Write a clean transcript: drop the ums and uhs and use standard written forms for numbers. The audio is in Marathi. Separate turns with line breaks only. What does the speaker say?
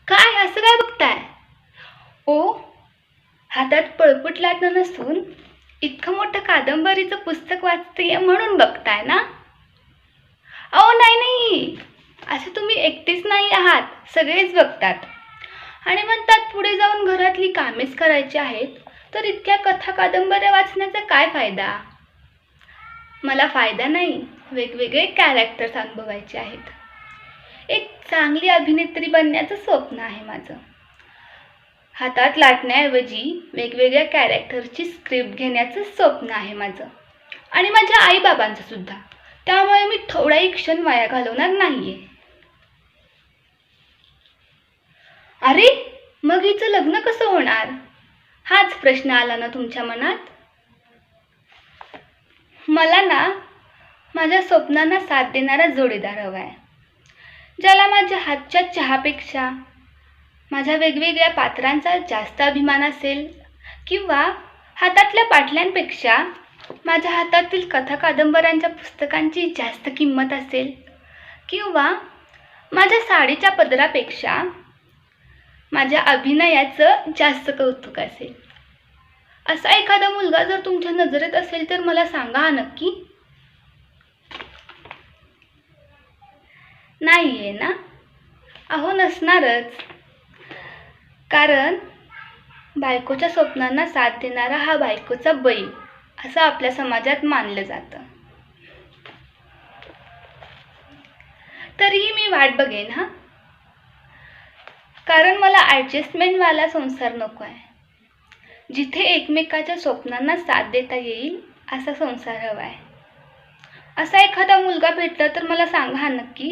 काय असं काय बघताय? ओ, हातात पळपूट लाटणं नसून इतकं मोठं कादंबरीचं पुस्तक वाचतेय म्हणून बघताय ना? अहो नाही नाही, असं तुम्ही एकटेच नाही आहात, सगळेच बघतात आणि म्हणतात पुढे जाऊन घरातली कामेच करायची आहेत, तर इतक्या कथा कादंबऱ्या वाचण्याचा काय फायदा? मला फायदा नाही, वेगवेगळे कॅरेक्टर्स अनुभवायचे आहेत. एक चांगली अभिनेत्री बनण्याचं स्वप्न आहे माझं. हातात लाटण्याऐवजी वेगवेगळ्या कॅरेक्टरची स्क्रिप्ट घेण्याचं स्वप्न आहे माझं आणि माझ्या आईबाबांचं सुद्धा. त्यामुळे मी थोडाही क्षण वाया घालवणार नाहीये. अरे, मग हिचं लग्न कसं होणार? हाच प्रश्न आला ना तुमच्या मनात? मला ना माझ्या स्वप्नांना साथ देणारा जोडीदार हवा आहे, ज्याला माझ्या हातच्या चहापेक्षा माझ्या वेगवेगळ्या पात्रांचा जास्त अभिमान असेल, किंवा हातातल्या पाटल्यांपेक्षा माझ्या हातातील कथा कादंबऱ्यांच्या पुस्तकांची जास्त किंमत असेल, किंवा माझ्या साडीच्या पदरापेक्षा माझ्या अभिनयाचं जास्त कौतुक असेल. असा एखादा मुलगा जर तुमच्या नजरेत असेल तर मला सांगा हा नक्की. नाही आहे ना? अहो नसणारच, कारण बायकोच्या स्वप्नांना साथ देणारा हा बायकोचा बैल असं आपल्या समाजात मानलं जातं. तरीही मी वाट बघेन हा, कारण मला ॲडजस्टमेंटवाला संसार नको आहे. जिथे एकमेकाच्या स्वप्नांना साथ देता येईल असा संसार हवा आहे. असा एखादा मुलगा भेटला तर मला सांगा हा नक्की.